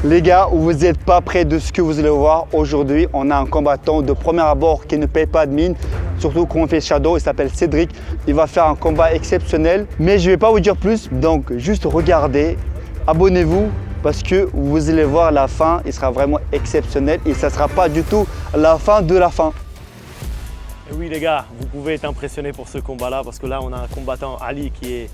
Les gars, vous n'êtes pas prêts de ce que vous allez voir aujourd'hui. On a un combattant de premier abord qui ne paye pas de mine. Surtout quand on fait Shadow, il s'appelle Cédric. Il va faire un combat exceptionnel. Mais je ne vais pas vous dire plus. Donc juste regardez, abonnez-vous parce que vous allez voir la fin. Il sera vraiment exceptionnel et ça ne sera pas du tout la fin de la fin. Et oui les gars, vous pouvez être impressionnés pour ce combat-là parce que là on a un combattant Ali qui est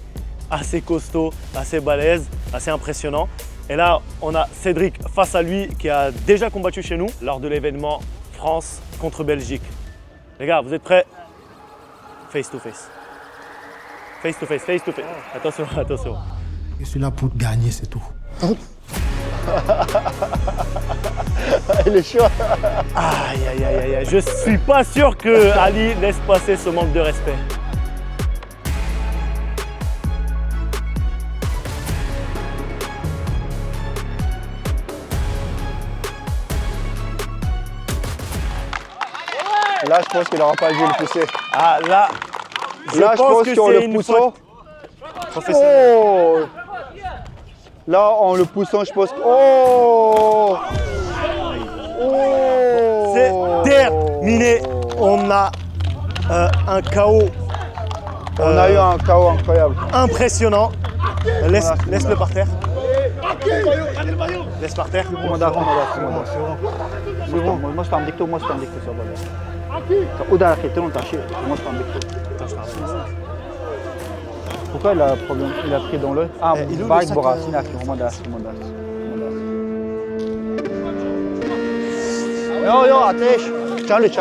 assez costaud, assez balèze, assez impressionnant. Et là, on a Cédric face à lui qui a déjà combattu chez nous lors de l'événement France contre Belgique. Les gars, vous êtes prêts? Face to face. Face to face, face to face. Attention, attention. Je suis là pour gagner, c'est tout. Il est chaud. Aïe, aïe, aïe, aïe. Je suis pas sûr que Ali laisse passer ce manque de respect. Là, je pense qu'il n'aura pas dû le pousser. Ah là, je pense que qu'en c'est le une poussant. faute professionnelle. Oh! Là, en le poussant, je pense que. Oh! Oh! C'est terminé. On a un KO. On a eu un KO incroyable. Impressionnant. Voilà, Laisse-le par terre. Laisse par terre. Moi, je fais un dicto, moi, je fais un dicto sur le Udah, tu non, t'as chier. Moi, je fais un dicto. Pourquoi il a problème? Il a pris dans l'œil. Ah, baik boras, ini aku, Modas. Yo, ateş. Tiens-le. C'est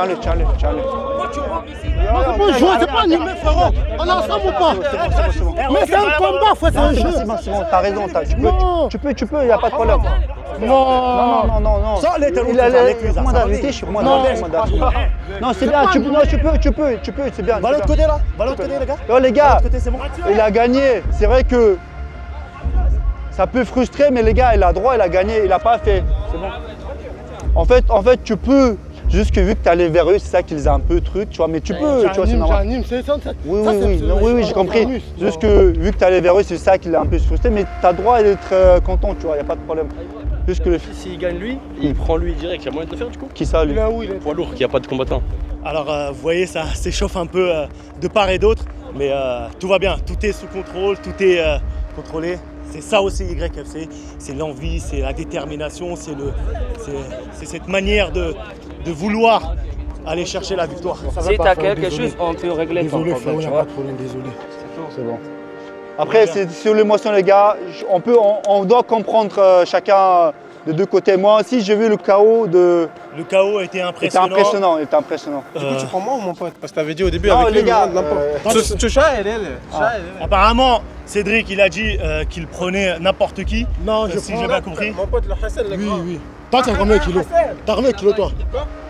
pas un jeu, c'est pas animé, frérot. On est ensemble ou pas? Mais c'est un combat, frère, c'est un jeu. C'est bon, t'as raison. Tu peux, il n'y a pas de problème. Non. Non. Ça, les talons, Non, c'est bien, tu peux, c'est bien. Va l'autre côté là. Va l'autre côté les gars. Yo, les gars, Côté, c'est bon. il a gagné. C'est vrai que ça peut frustrer, mais les gars, il a droit, il a gagné, il n'a pas fait. C'est bon. En fait, tu peux. Juste que vu que tu allé vers eux, c'est ça qui les a un peu truc, tu vois, mais tu peux, tu vois, c'est normal. J'anime, c'est ça. Oui, j'ai compris. Juste que vu que tu allé vers eux, c'est ça qui l'a un peu frustré, mais tu as droit d'être content, tu vois, il n'y a pas de problème. Juste que le S'il gagne lui, il prend lui direct, il y a moyen de le faire du coup? Qui ça, lui? Poids lourd, qu'il n'y a pas de combattant. Alors vous voyez, ça s'échauffe un peu de part et d'autre, mais tout va bien, tout est sous contrôle, tout est contrôlé. C'est ça aussi YFC, c'est l'envie, c'est la détermination, c'est cette manière de vouloir aller chercher la victoire. Si tu as quelque chose, on peut régler ton Désolé, problème. frérot, il n'y a pas de problème, désolé. C'est bon. Après, c'est sur l'émotion, les gars. On doit comprendre chacun de deux côtés. Moi aussi, j'ai vu le KO de. Le KO était impressionnant. Il était impressionnant. Du coup, tu prends moi ou mon pote? Parce que t'avais dit au début Non, avec les lui, gars, n'importe. Tu chat, elle. Apparemment, Cédric, il a dit qu'il prenait n'importe qui. Non, je si j'ai bien compris. Mon pote, le Hassan, le grand. Oui. Toi, tu as combien de kilos? T'as combien de kilos, toi?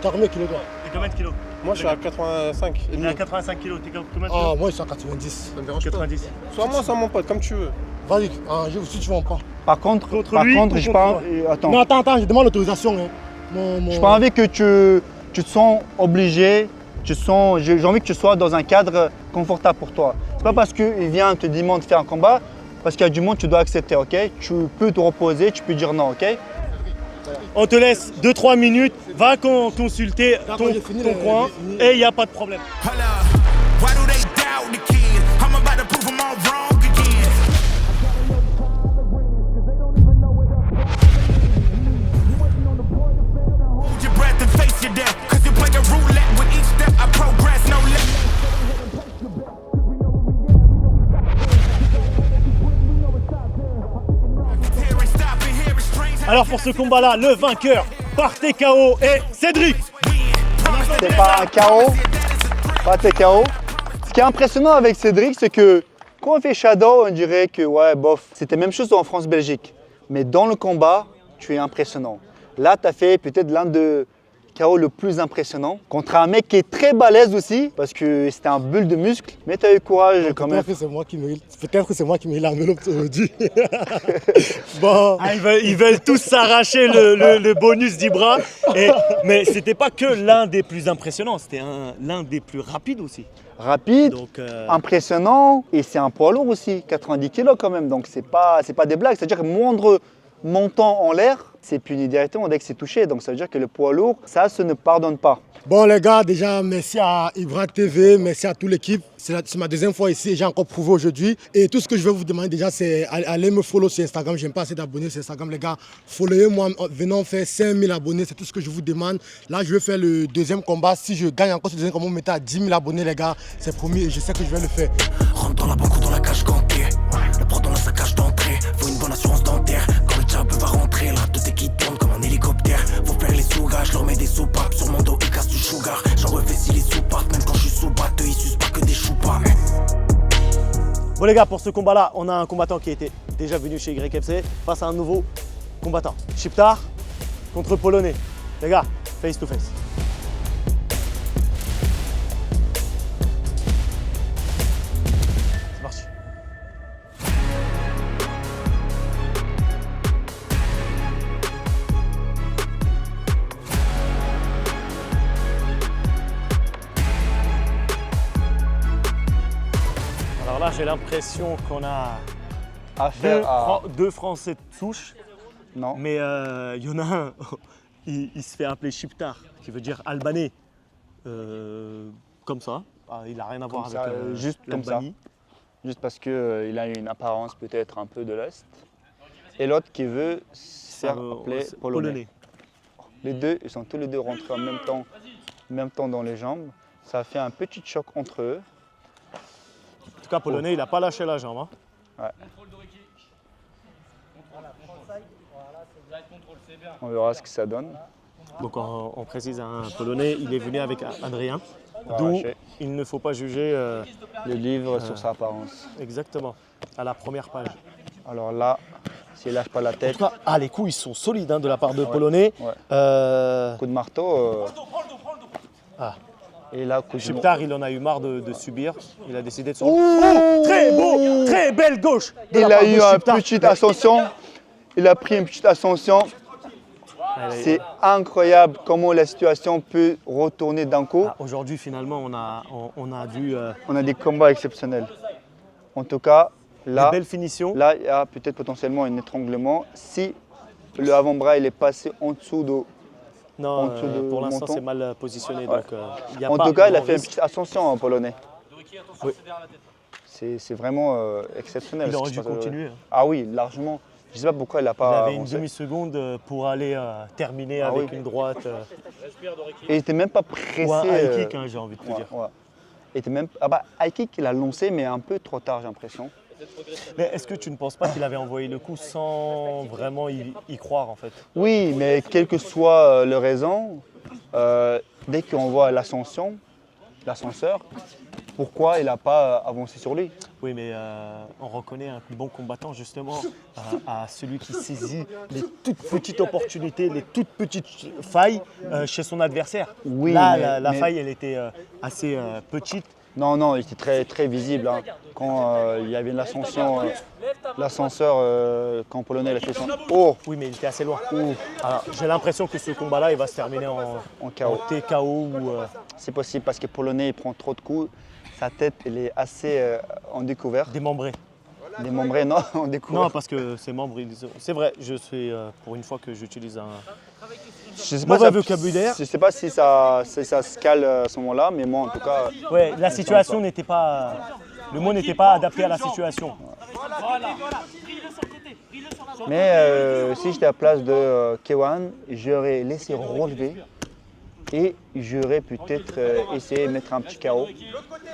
T'as combien de kilos, toi? T'es combien de kilos? Moi, je suis à 85. Il est à 85 kilos. T'es combien de Ah, kilos? moi, je suis à 90. Ça me dérange pas. 90. Soit moi, soit mon pote, comme tu veux. Vas-y, si tu veux, on part. Par contre, lui ou j'ai contre pas. moi? Attends. Non, attends, je demande l'autorisation. Hein. J'ai pas envie que tu te sens obligé. J'ai envie que tu sois dans un cadre confortable pour toi. C'est pas parce qu'il vient te demander de faire un combat, parce qu'il y a du monde, tu dois accepter, ok? Tu peux te reposer, tu peux dire non, ok? On te laisse 2-3 minutes, va consulter ton j'ai fini, coin j'ai fini. et il n'y a pas de problème. Why do they doubt the kid? I'm about to prove them all wrong again. Hold your breath and face your death, cause you play a roulette with each step I progress, no less. Alors pour ce combat-là, le vainqueur par TKO est Cédric. C'est pas un KO, pas TKO. Ce qui est impressionnant avec Cédric, c'est que quand on fait Shadow, on dirait que ouais, bof, c'était la même chose en France-Belgique. Mais dans le combat, tu es impressionnant. Là, tu as fait peut-être l'un de KO le plus impressionnant contre un mec qui est très balèze aussi parce que c'était un bulle de muscle, mais tu as eu courage quand même. Peut-être que c'est moi qui mets l'enveloppe aujourd'hui. Bon. Ah, ils veulent tous s'arracher le bonus d'Ibra. Mais c'était pas que l'un des plus impressionnants, c'était l'un des plus rapides aussi. Rapide, Donc, impressionnant et c'est un poids lourd aussi, 90 kg quand même, donc c'est pas des blagues, c'est-à-dire que moindre montant en l'air, c'est puni directement dès que c'est touché. Donc ça veut dire que le poids lourd, ça se ne pardonne pas. Bon les gars, déjà merci à Ibra TV, merci à toute l'équipe. C'est ma deuxième fois ici et j'ai encore prouvé aujourd'hui. Et tout ce que je vais vous demander déjà, c'est aller me follow sur Instagram. J'aime pas assez d'abonnés sur Instagram les gars. Followez-moi, venons faire 5000 abonnés, c'est tout ce que je vous demande. Là je vais faire le deuxième combat. Si je gagne encore ce deuxième combat, vous mettez à 10 000 abonnés les gars. C'est promis et je sais que je vais le faire. Rentre dans la banque ou dans la cage gantée. Le prend dans la saccage d'entrée. Faut une bonne assurance dentaire. Quand le diable va rentrer, là tout est qui tourne comme un hélicoptère. Faut faire les sous-gars, je leur mets des soupapes. Sur mon dos, ils cassent du sugar. J'en refais si les sous partent. Même quand je suis sous batteux, ils sucent pas que des choupas. Bon les gars, pour ce combat-là, on a un combattant qui était déjà venu chez YFC face à un nouveau combattant. Shiptar contre Polonais. Les gars, face to face. C'est parti. Alors là, j'ai l'impression qu'on a Affaire à... deux Français de souche, Non. mais il y en a un, il se fait appeler Shiptar, qui veut dire albanais, comme ça. Ah, il n'a rien à voir Comme ça, avec juste comme ça. l'Albanie. Juste parce qu'il a une apparence peut-être un peu de l'Est. Et l'autre qui veut se faire appeler C'est polonais. Les deux, ils sont tous les deux rentrés en même temps dans les jambes. Ça a fait un petit choc entre eux. En tout cas, Polonais, il n'a pas lâché la jambe. Hein. Ouais. On verra ce que ça donne. Donc on précise à un Polonais, il est venu avec Adrien, va d'où arracher. il ne faut pas juger Le livre sur sa apparence. exactement à la première page. Alors là, s'il lâche pas la En tête, tout cas, les coups ils sont solides hein, de la part de Polonais. ouais. Euh, coup de marteau. ah. Et là, coup de Shiptar, il en a eu marre de subir. Il a décidé de se... Oh, très beau, très belle gauche de la Il part a de eu une Shiptar. petite ascension. Il a pris une petite ascension. C'est incroyable comment la situation peut retourner d'un coup. Ah, aujourd'hui, finalement, on a vu On a des combats exceptionnels. En tout cas, des là, belles finitions. là, il y a peut-être potentiellement un étranglement. Si le avant-bras il est passé en dessous de... Non, en dessous de pour l'instant, menton. c'est mal positionné. Ouais. Donc, il y a En pas tout cas, il a grand fait une risque. petite ascension en polonais. Oui. C'est vraiment exceptionnel. Il ce aurait qui dû se passe continuer. Ah oui, largement. Je ne sais pas pourquoi il n'a Il pas avait une avancé. demi-seconde pour aller terminer Ah avec oui. une droite. Et il n'était même pas pressé. Ou un high kick, hein, j'ai envie de te ouais, dire. ouais. Il était même... Ah bah, high kick, il a lancé, mais un peu trop tard, j'ai l'impression. Mais est-ce que tu ne penses pas qu'il avait envoyé le coup sans vraiment y croire en fait? Oui, mais quelle que soit la raison, dès qu'on voit l'ascension, l'ascenseur, pourquoi il n'a pas avancé sur lui? Oui, mais on reconnaît un bon combattant justement à celui qui saisit les toutes petites opportunités, les toutes petites failles chez son adversaire. Oui, là, mais- la mais- faille, elle était assez petite. Non, non, il était très, très visible. Hein. Quand il y avait l'ascension, l'ascenseur, quand Polonais il a fait son... Oh, Oui, mais il était assez loin. Alors, j'ai l'impression que ce combat-là, il va se terminer en KO. TKO ou C'est possible parce que Polonais il prend trop de coups. Sa tête elle est assez en découvert. démembré. Démembrée, non, en découvert. Non, parce que ses membres, c'est vrai, je suis pour une fois que j'utilise un... Je sais mauvais ça- vocabulaire. Je ne sais pas si ça se cale à ce moment-là, mais moi en tout cas, Ouais, la situation n'était pas... Le mot n'était pas adapté à la situation. mais si j'étais à la place de Kewan, j'aurais laissé relever et j'aurais peut-être essayé de mettre un petit KO.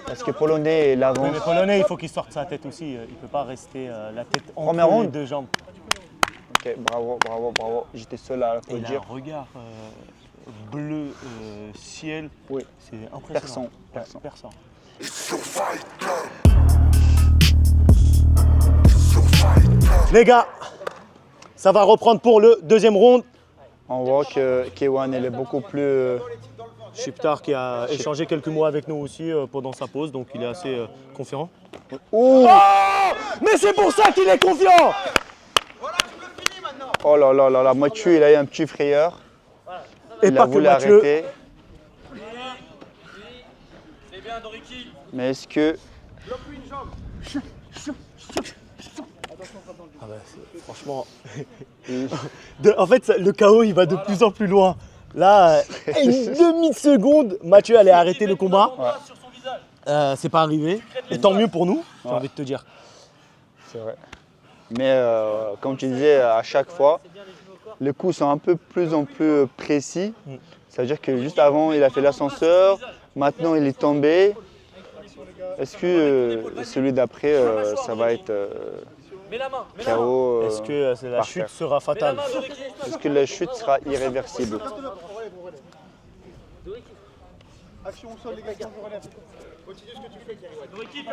Parce que Polonais Oui, l'avance. mais Polonais, il faut qu'il sorte sa tête aussi. Il ne peut pas rester la tête entre Premier les round. deux jambes. Ok, bravo, bravo, bravo. J'étais seul à Et le il a dire. un regard bleu, ciel. Oui. C'est impressionnant. Perçant, perçant. Perçant. Les gars, ça va reprendre pour le deuxième round. On voit que Kewan elle est beaucoup plus... Shiptar qui a échangé quelques mots avec nous aussi pendant sa pause, donc il est assez confiant. Ouh. Mais c'est pour ça qu'il est confiant! Oh là là là là, Mathieu il a eu un petit frayeur. Et Il pas a que voulu Mathieu. arrêter. Mais est-ce que... Ah bah, franchement, en fait, le chaos, il va de plus en plus loin. Là, une demi-seconde, Mathieu allait arrêter le combat. C'est pas arrivé. Et tant mieux pour nous, j'ai envie de te dire. C'est vrai. Mais comme tu disais, à chaque fois, les coups sont un peu plus en plus précis. Ça veut dire que juste avant, il a fait l'ascenseur, maintenant il est tombé. Est-ce que celui d'après, ça va être KO Est-ce que la chute terre. sera fatale? Est-ce que la chute sera irréversible?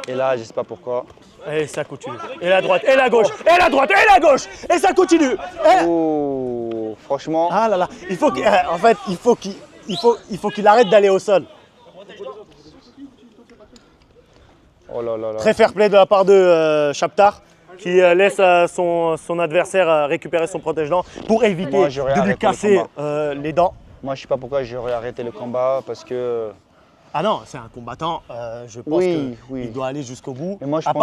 Et là, je ne sais pas pourquoi. Et ça continue. Et la droite, et la gauche, et la droite, et la gauche, et ça continue. Et... Oh, franchement, Ah là là, il faut en fait, il faut qu'il arrête d'aller au sol. oh là là là. Très fair play de la part de Chaptar qui laisse son adversaire récupérer son protège-dents pour éviter Moi, j'aurais de lui arrêté le casser combat. les dents. Moi, je ne sais pas pourquoi j'aurais arrêté le combat parce que. Ah non, c'est un combattant, je pense Oui, qu'il oui. doit aller jusqu'au bout. Mais moi, je à, pense-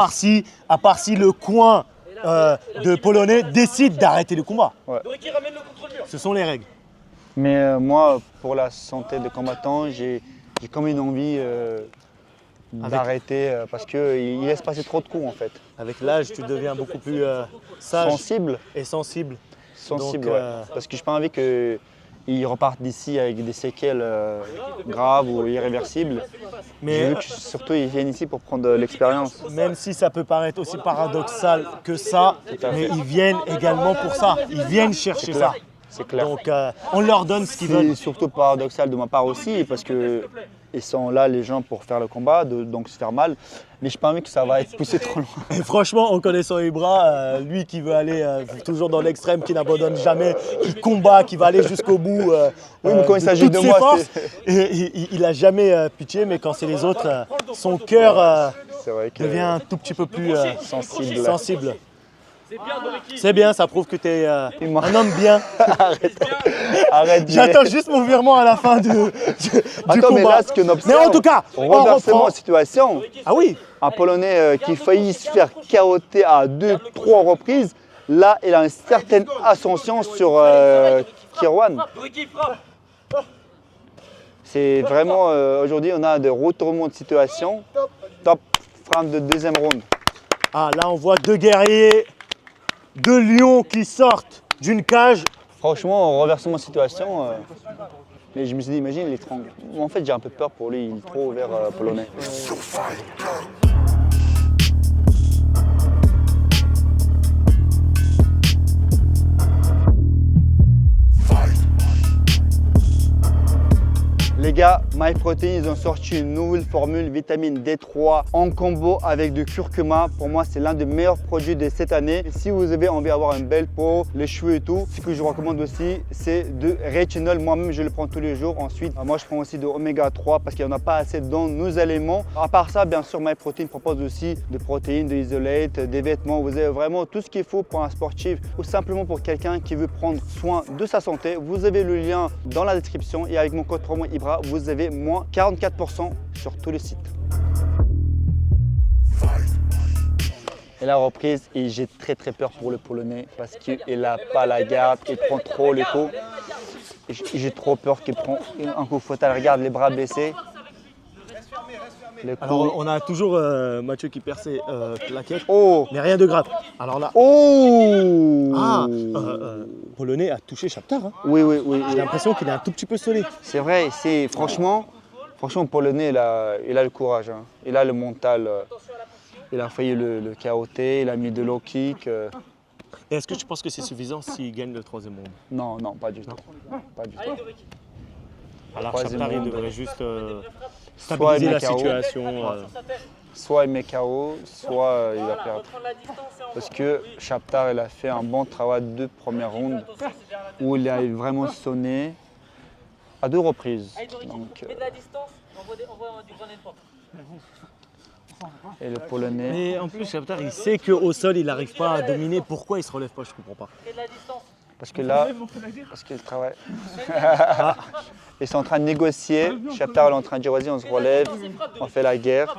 part si le coin de Polonais décide d'arrêter le combat. Ouais. Ce sont les règles. Mais moi, pour la santé des combattants, j'ai comme une envie d'arrêter parce qu'il laisse passer trop de coups en fait. Avec l'âge, tu deviens beaucoup plus sage Sensible. et sensible. Sensible, Donc, ouais. Parce que je n'ai pas envie qu'ils repartent d'ici avec des séquelles graves ou irréversibles. J'ai Mais vu que surtout ils viennent ici pour prendre de l'expérience. même si ça peut paraître aussi paradoxal que ça, à mais fait. ils viennent également pour ça. Ils viennent chercher ça. C'est clair. Donc on leur donne ce qu'ils C'est veulent. surtout paradoxal de ma part aussi parce que ils sont là les gens pour faire le combat, donc se faire mal. Mais je n'ai pas envie que ça va être poussé trop loin. Et franchement, en connaissant Ibra, lui qui veut aller toujours dans l'extrême, qui n'abandonne jamais, qui combat, qui va aller jusqu'au bout Oui, mais quand il de s'agit toutes de ses moi, forces, c'est- et il n'a jamais pitié, mais quand c'est les autres, son cœur C'est vrai que devient un tout petit peu plus sensible. sensible. C'est bien, ça prouve que tu es Il m'a- un homme bien. Arrête. J'attends juste mon virement à la fin du Attends, combat. mais là, ce qu'on observe, Mais en tout cas, on renversement reprend. de situation. Ah oui, Un Polonais qui faillit se faire carotter à 2-3 reprises, là, il a une certaine ascension sur Kirwan. C'est vraiment, aujourd'hui, on a des retournements de situation. Top frappe de deuxième round. ah, là on voit deux guerriers, deux lions qui sortent d'une cage. Franchement, renversement de situation. Mais je me suis dit, imagine, il est trop. En fait, j'ai un peu peur pour lui, il est trop ouvert polonais. Les gars, MyProtein, ils ont sorti une nouvelle formule vitamine D3 en combo avec du curcuma. Pour moi, c'est l'un des meilleurs produits de cette année. Et si vous avez envie d'avoir une belle peau, les cheveux et tout, ce que je vous recommande aussi, c'est de rétinol. Moi-même, je le prends tous les jours. Ensuite, moi, je prends aussi de oméga 3 parce qu'il n'y en a pas assez dans nos aliments. À part ça, bien sûr, MyProtein propose aussi des protéines, des isolate, des vêtements. Vous avez vraiment tout ce qu'il faut pour un sportif ou simplement pour quelqu'un qui veut prendre soin de sa santé. Vous avez le lien dans la description et avec mon code promo IBRA, vous avez moins 44% sur tous les sites. Et la reprise, et j'ai très peur pour le Polonais parce qu'il n'a pas la garde, il prend trop les coups. J'ai trop peur qu'il prenne un coup fatal. Regarde les bras baissés. Les coups. Alors on a toujours Mathieu qui perd ses claquettes, Oh! mais rien de grave. Alors là, Oh! ah, Polonais a touché Chaptar. Hein. Oui, oui, oui. J'ai l'impression qu'il est un tout petit peu sonné. C'est vrai, c'est franchement, Polonais, il a le courage, hein. Il a le mental. Il a failli le carotter, il a mis de low kick. Et est-ce que tu penses que c'est suffisant s'il gagne le troisième round? Non, non, pas du tout. Pas du tout. Alors Troisième Chaptar il round. devrait juste Soit stabiliser il met la KO. situation. Soit il met KO, soit il va perdre. Parce que Chaptar, il a fait un bon travail de première ronde où il a vraiment sonné à 2 reprises. Donc, et le Polonais. Mais en plus Chaptar il sait qu'au sol il n'arrive pas à dominer. Pourquoi il se relève pas? Je comprends pas. Parce que là, parce qu'il travaille. Ils sont en train de négocier. Chaptar est en train de dire vas-y, on se relève, on fait la guerre.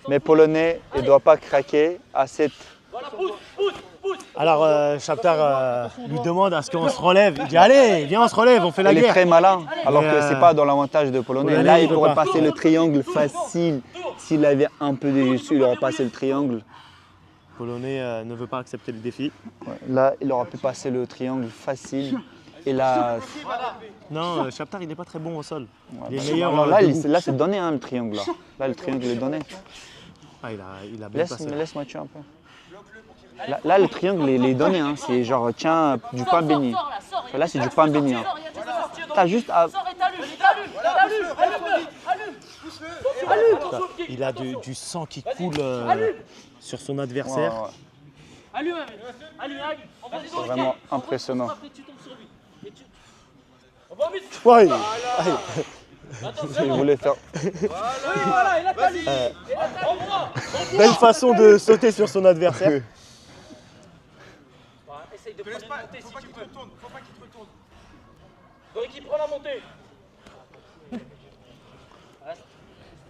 Mais Polonais, il ne doit pas craquer à cette Alors, Chaptar lui demande à ce qu'on se relève. Il dit allez, viens, on se relève, on fait la Il est guerre. très malin, alors que c'est pas dans l'avantage de Polonais. Polonais, Là, il il peut pourrait pas. passer le triangle facile. S'il avait un peu de dessus, il aurait passé le triangle. Polonais ne veut pas accepter le défi. Ouais, là, il aurait pu passer le triangle facile. Et là, Non, Chaptar, il n'est pas très bon au sol. Il est bah, meilleur alors là, debout. là c'est donné hein, le triangle. Là, le triangle il est donné. Ah, il a bien passé. Laisse-moi tuer un peu. Là, le triangle il est donné. Hein. C'est genre, tiens, du pain béni. Là, c'est du pain béni. Hein. T'as juste à... Il a du sang qui coule sur son adversaire. Ouais. C'est vraiment impressionnant. Ouais. Il voulait faire... Belle façon de sauter sur son adversaire. Essaye de prendre une montée si tu peux. Faut pas qu'il te retourne. Doriki, prends la montée. Reste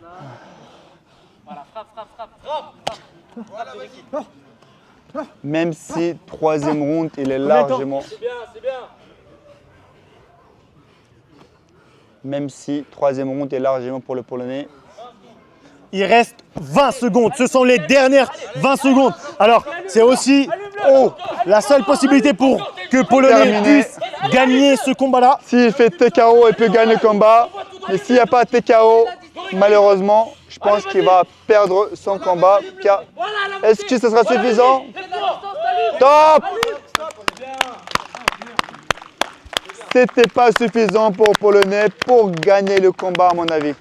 là. Voilà, frappe. Même si troisième round, il est largement... C'est bien, c'est bien. Même si troisième round est largement pour le Polonais. Il reste 20 secondes. Ce sont les dernières 20 secondes. Alors, c'est aussi la seule possibilité pour que Polonais Terminé. puisse gagner ce combat-là. S'il fait TKO, il peut gagner le combat. Mais s'il n'y a pas TKO, malheureusement, je pense qu'il va perdre son combat. Car est-ce que ce sera suffisant? Top! C'était pas suffisant pour Polonais pour gagner le combat à mon avis.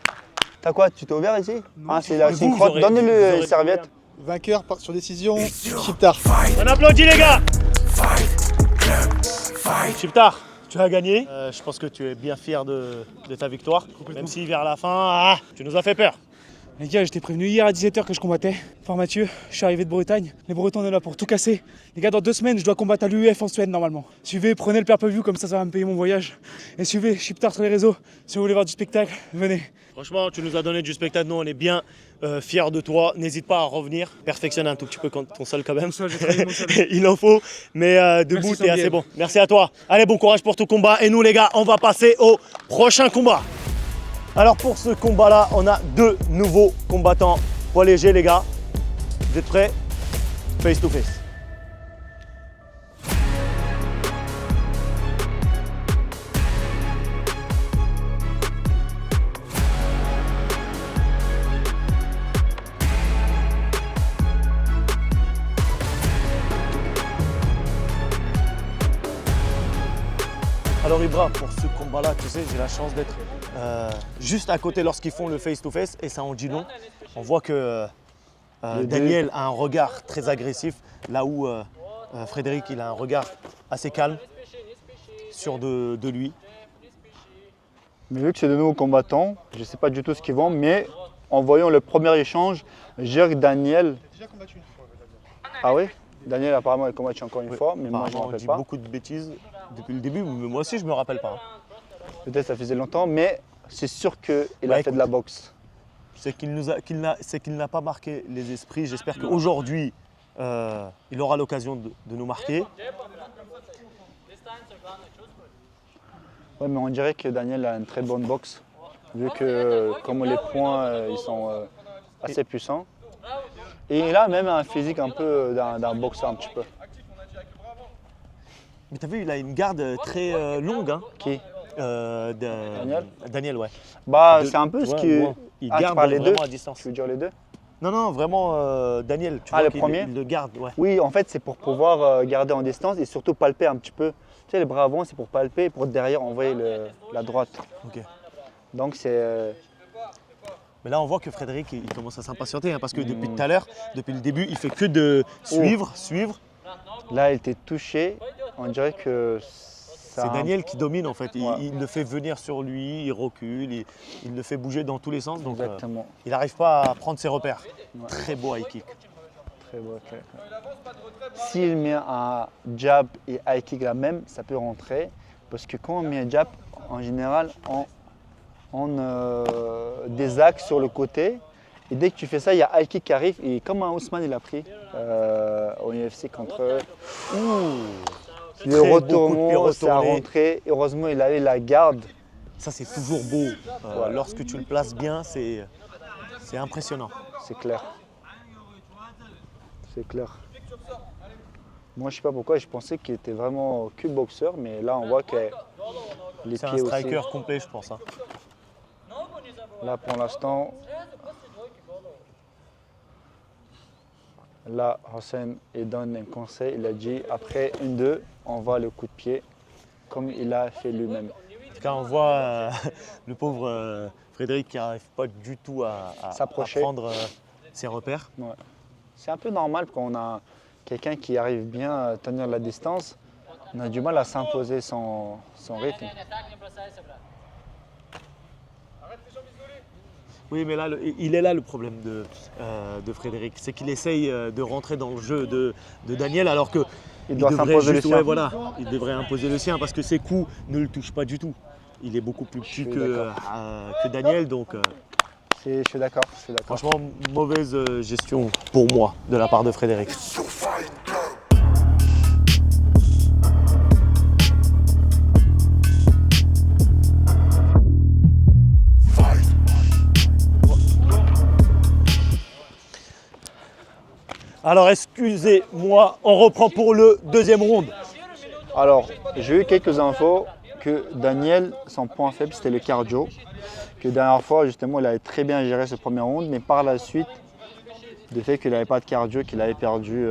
T'as quoi? Tu t'es ouvert ici? Ah, c'est la vous crotte. aurez- Donne-le vous les aurez- serviettes. Vainqueur sur décision, Chiptar. On applaudit les gars. Chiptar, tu as gagné. Je pense que tu es bien fier de ta victoire. Même si vers la fin, tu nous as fait peur. Les gars, j'étais prévenu hier à 17h que je combattais. Par Mathieu, je suis arrivé de Bretagne. Les Bretons, on est là pour tout casser. Les gars, dans 2 semaines, je dois combattre à l'UEF en Suède normalement. Suivez, prenez le pay-per-view, comme ça va me payer mon voyage. Et suivez Chiptar sur les réseaux. Si vous voulez voir du spectacle, venez. Franchement, tu nous as donné du spectacle. Nous, on est bien fiers de toi. N'hésite pas à revenir. Perfectionne un tout petit peu ton sol quand même. Il en faut. Mais debout, Merci, t'es assez Sanguier. bon. Merci à toi. Allez, bon courage pour ton combat. Et nous, les gars, on va passer au prochain combat. Alors, pour ce combat-là, on a 2 nouveaux combattants poids léger, les gars. Vous êtes prêts? Face to face. Alors Ibra, pour ce combat-là, tu sais, j'ai la chance d'être juste à côté lorsqu'ils font le face-to-face et ça en dit long. On voit que Daniel a un regard très agressif, là où Frédéric il a un regard assez calme, sûr de lui. Mais vu que c'est de nouveaux combattants, je ne sais pas du tout ce qu'ils vont, mais en voyant le premier échange, je dirais que Daniel... Ah oui? Daniel apparemment a combattu encore une fois, mais moi je ne me Apparemment, on rappelle dit pas. beaucoup de bêtises depuis le début, mais moi aussi je me rappelle pas. Peut-être ça faisait longtemps, mais c'est sûr qu'il Bah, a fait écoute. de la boxe. C'est qu'il n'a pas marqué les esprits. J'espère qu'aujourd'hui, il aura l'occasion de nous marquer. Ouais, mais on dirait que Daniel a une très bonne boxe, vu que comme les points ils sont assez puissants. Et il a même un physique un peu d'un boxeur un petit peu. Mais t'as vu, il a une garde très longue. Hein. Qui? Daniel Daniel, ouais. Bah, De- c'est un peu ce ouais, qui... moi, il Ah, tu garde parles les deux? vraiment à distance. Tu veux dire les deux? Non, vraiment Daniel. Tu Ah, vois le qu'il- premier? il le garde, ouais. Oui, en fait, c'est pour pouvoir garder en distance et surtout palper un petit peu. Tu sais, les bras avant, c'est pour palper et pour derrière envoyer la droite. Ok. Donc, c'est... Mais là, on voit que Frédéric, il commence à s'impatienter hein, parce que depuis tout à l'heure, depuis le début, il fait que de suivre. Là, il était touché. On dirait que... ça C'est a un- Daniel qui domine en fait. Ouais. Il le fait venir sur lui, il recule, il le fait bouger dans tous les sens. Donc Exactement. il n'arrive pas à prendre ses repères. Très beau high kick. Très beau, ok. S'il met un jab et high kick la même, ça peut rentrer. Parce que quand on met un jab, en général, on des axes sur le côté Et dès que tu fais ça, il y a high kick qui arrive. Et comme un Ousmane, il a pris au UFC contre. Le Très beau coup de pied retournement, ça a retourné. rentré. Heureusement, il avait la garde. Ça, c'est toujours beau. Lorsque tu le places bien, c'est impressionnant. C'est clair. C'est clair. Moi, je sais pas pourquoi, je pensais qu'il était vraiment que boxeur, mais là, on voit que les C'est un pieds striker aussi. complet, je pense. Hein. Là, pour l'instant, là, Hossein, il donne un conseil. Il a dit, après 1-2, on voit le coup de pied, comme il a fait lui-même. En tout cas, on voit le pauvre Frédéric qui n'arrive pas du tout à S'approcher. prendre ses repères. Ouais. C'est un peu normal quand on a quelqu'un qui arrive bien à tenir la distance. On a du mal à s'imposer son rythme. Oui, mais là, il est là le problème de Frédéric. C'est qu'il essaye de rentrer dans le jeu de Daniel alors que Il doit devrait s'imposer le juste- sien. ouais, voilà, il devrait imposer le sien parce que ses coups ne le touchent pas du tout. Il est beaucoup plus petit suis que Daniel, donc Je suis d'accord. franchement, mauvaise gestion pour moi de la part de Frédéric. Alors excusez-moi, on reprend pour le deuxième round. Alors, j'ai eu quelques infos que Daniel, son point faible, c'était le cardio. Que la dernière fois, justement, il avait très bien géré ce premier round, mais par la suite, du fait qu'il n'avait pas de cardio, qu'il avait perdu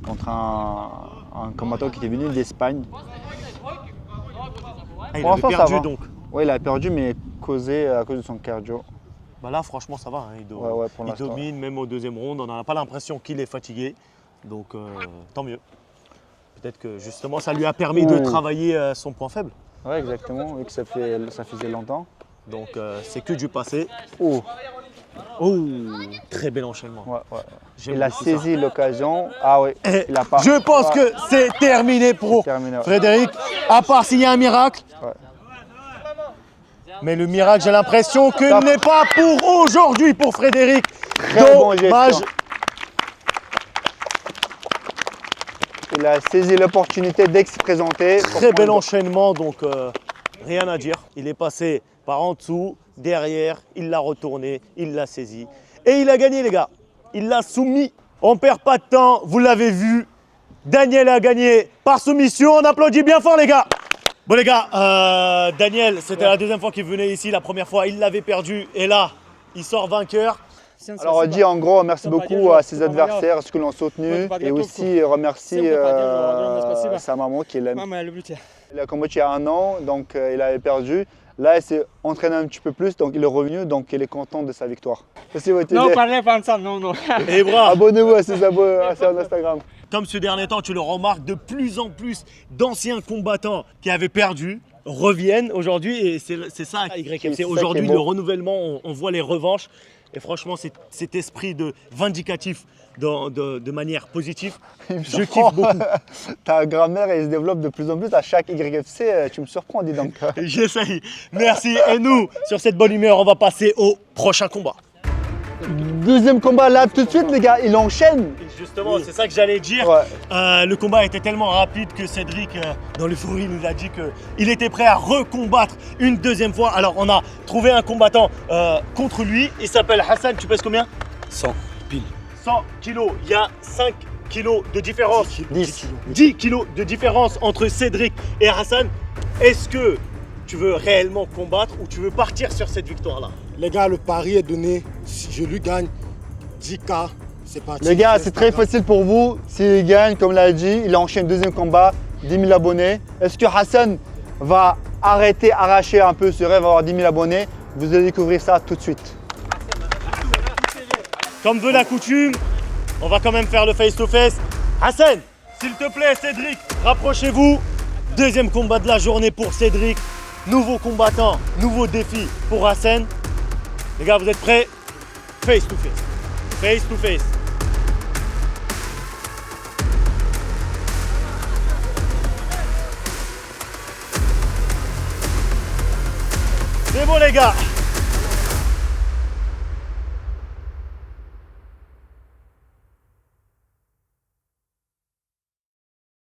contre un combattant qui était venu d'Espagne. Ah, il Pour avait l'instant, ça perdu va. donc. Oui, il a perdu, mais causé à cause de son cardio. Bah là, franchement, ça va. Hein. Ouais, pour Il l'instant. domine, même au deuxième round. On n'a pas l'impression qu'il est fatigué. Donc, tant mieux. Peut-être que justement, ça lui a permis de Ouh. travailler son point faible. Oui, exactement, vu que ça faisait longtemps. Donc, c'est que du passé. Oh, Oh, très bel enchaînement. ouais. J'aime Il a beaucoup saisi l'occasion. Ah oui, ça. il a pas. Je pense que c'est terminé pour terminé, ouais. Frédéric, à part s'il y a un miracle. Ouais. Mais le miracle, j'ai l'impression que Top. n'est pas pour aujourd'hui pour Frédéric. Très bon Dommage. gestion. Il a saisi l'opportunité dès que se présentait. Très bel enchaînement, donc rien à dire. Il est passé par en dessous, derrière, il l'a retourné, il l'a saisi. Et il a gagné, les gars. Il l'a soumis. On ne perd pas de temps, vous l'avez vu. Daniel a gagné par soumission. On applaudit bien fort, les gars. Bon, les gars, Daniel, c'était la deuxième fois qu'il venait ici. La première fois, il l'avait perdu. Et là, il sort vainqueur. Alors on dit en gros merci beaucoup à ses adversaires, ceux qui l'ont soutenu et aussi remercie sa maman qui l'aime. Il a combattu il y a 1 an, donc il avait perdu. Là il s'est entraîné un petit peu plus, donc il est revenu, donc il est content de sa victoire. Non, parlez pas de ça, non. Et bravo. Abonnez-vous à ses Instagram. Comme ce dernier temps, tu le remarques, de plus en plus d'anciens combattants qui avaient perdu reviennent aujourd'hui. Et c'est ça, YMC. C'est Aujourd'hui, ça qui est le beau. renouvellement, on voit les revanches. Et franchement, cet esprit de vindicatif de manière positive, je kiffe beaucoup. Ta grammaire elle se développe de plus en plus à chaque YFC, tu me surprends, dis donc. J'essaye. Merci. Et nous, sur cette bonne humeur, on va passer au prochain combat. Deuxième combat là tout de suite les gars, il enchaîne. Et justement, c'est ça que j'allais dire. Ouais. Le combat était tellement rapide que Cédric, dans l'euphorie, nous a dit qu'il était prêt à recombattre une deuxième fois. Alors, on a trouvé un combattant contre lui. Il s'appelle Hassan. Tu pèses combien? 100 pile. 100 kilos. Il y a 5 kilos de différence. 10 kilos de différence entre Cédric et Hassan. Est-ce que tu veux réellement combattre ou tu veux partir sur cette victoire-là? Les gars, le pari est donné. Si je lui gagne 10K, c'est parti. Les gars, c'est très facile pour vous. S'il gagne, comme l'a dit, il enchaîne deuxième combat, 10 000 abonnés. Est-ce que Hassan va arracher un peu ce rêve, avoir 10 000 abonnés? Vous allez découvrir ça tout de suite. Comme veut la coutume, on va quand même faire le face-to-face. Hassan, s'il te plaît, Cédric, rapprochez-vous. Deuxième combat de la journée pour Cédric. Nouveau combattant, nouveau défi pour Hassan. Les gars, vous êtes prêts? Face-to-face. Face-to-face. C'est bon, les gars.